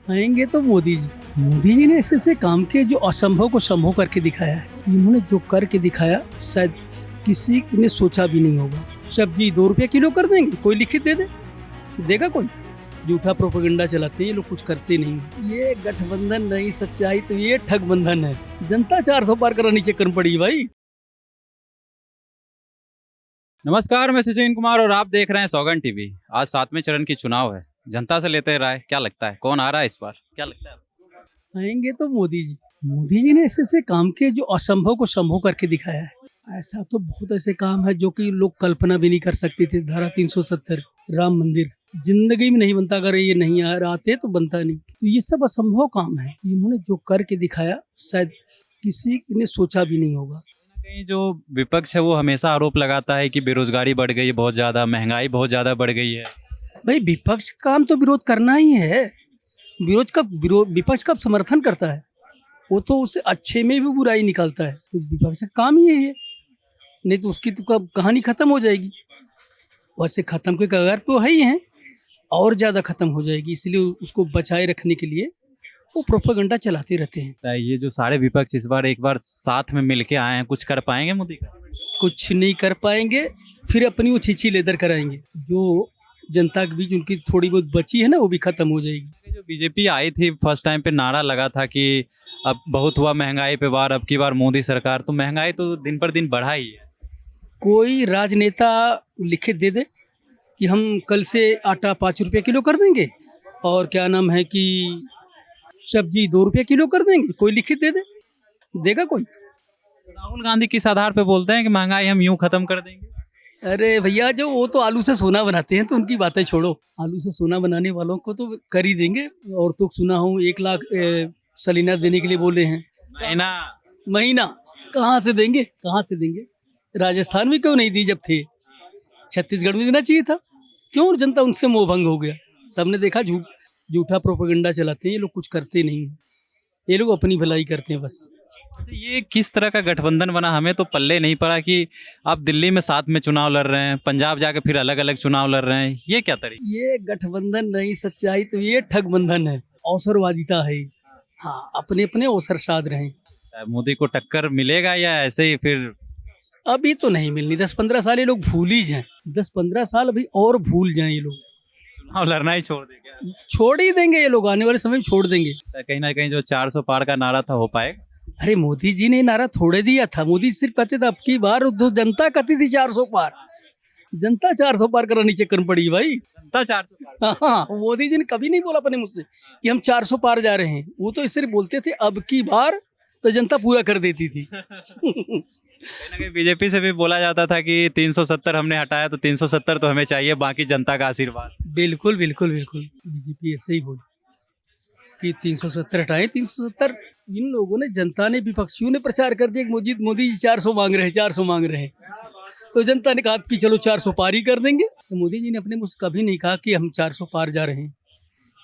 आएंगे तो मोदी जी ने ऐसे ऐसे काम किए जो असंभव को संभव करके दिखाया है। इन्होंने जो करके दिखाया शायद किसी ने सोचा भी नहीं होगा। सब्जी 2 रुपये किलो कर देंगे, कोई लिखित दे दे, देगा कोई? झूठा प्रोपेगेंडा चलाते हैं ये लोग, कुछ करते नहीं। ये गठबंधन नहीं सच्चाई तो ये ठगबंधन है। जनता 400 पार करा नीचे कर पड़ी भाई। नमस्कार, मैं सचिन कुमार और आप देख रहे हैं सौगंध टीवी। आज 7वें चरण की चुनाव है, जनता से लेते हैं राय। क्या लगता है कौन आ रहा है इस बार, क्या लगता है? आएंगे तो मोदी जी ने ऐसे ऐसे काम किए जो असंभव को संभव करके दिखाया है। ऐसा तो बहुत ऐसे काम है जो कि लोग कल्पना भी नहीं कर सकते थे। धारा 370, राम मंदिर जिंदगी में नहीं बनता, अगर ये नहीं आते तो बनता नहीं। तो ये सब असंभव काम है, इन्होंने जो करके दिखाया शायद किसी ने सोचा भी नहीं होगा। कहीं जो विपक्ष है वो हमेशा आरोप लगाता है कि बेरोजगारी बढ़ गई है बहुत ज्यादा, महंगाई बहुत ज्यादा बढ़ गई है। भाई विपक्ष का काम तो विरोध करना ही है। विपक्ष का समर्थन करता है, वो तो उससे अच्छे में भी बुराई निकालता है। तो विपक्ष का काम ही है, नहीं तो उसकी तो कहानी खत्म हो जाएगी। वैसे खत्म के कगार पे है ही हैं, और ज़्यादा खत्म हो जाएगी। इसलिए उसको बचाए रखने के लिए वो प्रोपेगेंडा चलाते रहते हैं। तो ये जो सारे विपक्ष इस बार एक बार साथ में मिलके आए हैं, कुछ कर पाएंगे मोदी का? कुछ नहीं कर पाएंगे, फिर अपनी वो छीछी लेदर कराएंगे। जो जनता के बीच उनकी थोड़ी बहुत बची है ना, वो भी खत्म हो जाएगी। जो बीजेपी आई थी फर्स्ट टाइम पे नारा लगा था कि अब बहुत हुआ महंगाई पे वार, अब की बार मोदी सरकार। तो महंगाई तो दिन पर दिन बढ़ा ही है। कोई राजनेता लिखित दे दे कि हम कल से आटा 5 रुपये किलो कर देंगे, और क्या नाम है कि सब्जी 2 रुपये किलो कर देंगे, कोई लिखित दे दे, देगा कोई? राहुल गांधी किस आधार पे बोलते हैं कि महंगाई हम यूं खत्म कर देंगे? अरे भैया, जो वो तो आलू से सोना बनाते हैं, तो उनकी बातें छोड़ो। आलू से सोना बनाने वालों को तो कर ही देंगे। और तो सुना हूँ 1 लाख सलीना देने के लिए बोले हैं। महीना कहाँ से देंगे, कहाँ से देंगे? राजस्थान में क्यों नहीं दी जब थे? छत्तीसगढ़ में देना चाहिए था। क्यों जनता उनसे मोहभंग हो गया? सबने देखा झूठा प्रोपेगेंडा चलाते हैं ये लोग, कुछ करते नहीं हैं। ये लोग अपनी भलाई करते हैं बस। अच्छा, ये किस तरह का गठबंधन बना, हमें तो पल्ले नहीं पड़ा कि आप दिल्ली में साथ में चुनाव लड़ रहे हैं, पंजाब जाके फिर अलग अलग चुनाव लड़ रहे हैं। ये क्या तरीका? ये गठबंधन नहीं सच्चाई तो ये ठगबंधन है, अवसरवादिता है। हाँ, अपने अपने अवसर साध रहे हैं। मोदी को टक्कर मिलेगा या ऐसे ही फिर? अभी तो नहीं मिलनी। 10-15 साल ये लोग भूल ही जाएं। 10-15 साल अभी और भूल जाएं ये लोग। चुनाव लड़ना ही छोड़ देंगे? छोड़ ही देंगे ये लोग, आने वाले समय में छोड़ देंगे। कहीं ना कहीं जो 400 पार का नारा था, हो पाएगा? अरे मोदी जी ने नारा थोड़े दिया था। मोदी सिर्फ कहते थे अब की बार, तो जनता कहती थी 400 पार। जनता 400 पार करा नीचे कर पड़ी भाई। जनता 400 पार। हाँ, मोदी जी ने कभी नहीं बोला अपने मुझसे कि हम 400 पार जा रहे हैं। वो तो सिर्फ बोलते थे अब की बार, तो जनता पूरा कर देती थी। कहीं ना कहीं बीजेपी से भी बोला जाता था कि 370 हमने हटाया तो 370 तो हमें चाहिए, बाकी जनता का आशीर्वाद। बिल्कुल बिल्कुल बिल्कुल, बीजेपी ऐसे ही बोली कि 370 हटाए। 370 इन लोगों ने, जनता ने, विपक्षियों ने प्रचार कर दिया कि मोदी जी 400 मांग रहे हैं, 400 मांग रहे हैं। तो जनता ने कहा कि चलो 400 पार ही कर देंगे। तो मोदी जी ने अपने मुझसे कभी नहीं कहा कि हम 400 पार जा रहे हैं।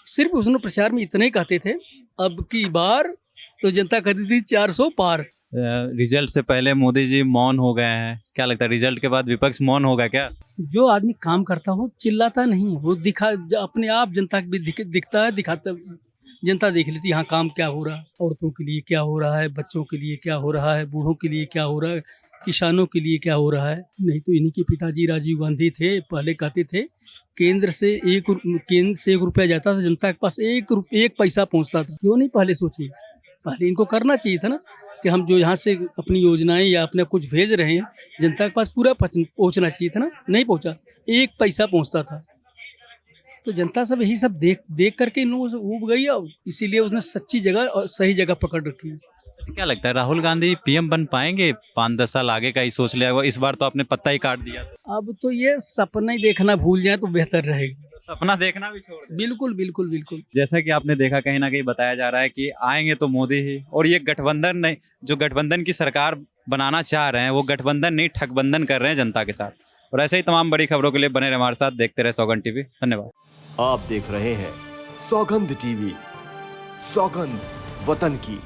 सिर्फ उसने प्रचार में इतना ही कहते थे अब की बार, तो जनता कहती थी 400 पार। रिजल्ट से पहले मोदी जी मौन हो गए हैं, क्या लगता है रिजल्ट के बाद विपक्ष मौन होगा क्या? जो आदमी काम करता हो चिल्लाता नहीं, वो अपने आप जनता के बीच दिखता है, दिखाता, जनता देख लेती है हाँ काम क्या हो रहा है, औरतों के लिए क्या हो रहा है, बच्चों के लिए क्या हो रहा है, बूढ़ों के लिए क्या हो रहा है, किसानों के लिए क्या हो रहा है। नहीं तो इन्हीं के पिताजी राजीव गांधी थे, पहले कहते थे केंद्र से 1 रुपया जाता था, जनता के पास 1 पैसा पहुंचता था। क्यों नहीं पहले सोचिए? पहले इनको करना चाहिए था ना कि हम जो यहाँ से अपनी योजनाएं या अपने कुछ भेज रहे हैं, जनता के पास पूरा पहुँचना चाहिए था ना। नहीं पहुँचा, 1 पैसा पहुँचता था। तो जनता सब यही सब देख करके इन लोगों से ऊब गई, और इसीलिए उसने सच्ची जगह और सही जगह पकड़ रखी है। क्या लगता है राहुल गांधी पीएम बन पाएंगे? 5-10 साल आगे का ही सोच लिया, इस बार तो आपने पत्ता ही काट दिया। अब तो ये सपना ही देखना भूल जाए तो बेहतर रहेगा। सपना देखना भी छोड़ दें। बिल्कुल बिल्कुल बिल्कुल। जैसा कि आपने देखा, कहीं ना कहीं बताया जा रहा है कि आएंगे तो मोदी ही, और ये गठबंधन नहीं, जो गठबंधन की सरकार बनाना चाह रहे हैं वो गठबंधन नहीं ठगबंधन कर रहे हैं जनता के साथ। और ऐसे ही तमाम बड़ी खबरों के लिए बने रहे हमारे साथ, देखते रहे सौगंध टीवी। धन्यवाद। आप देख रहे हैं सौगंध टीवी, सौगंध वतन की।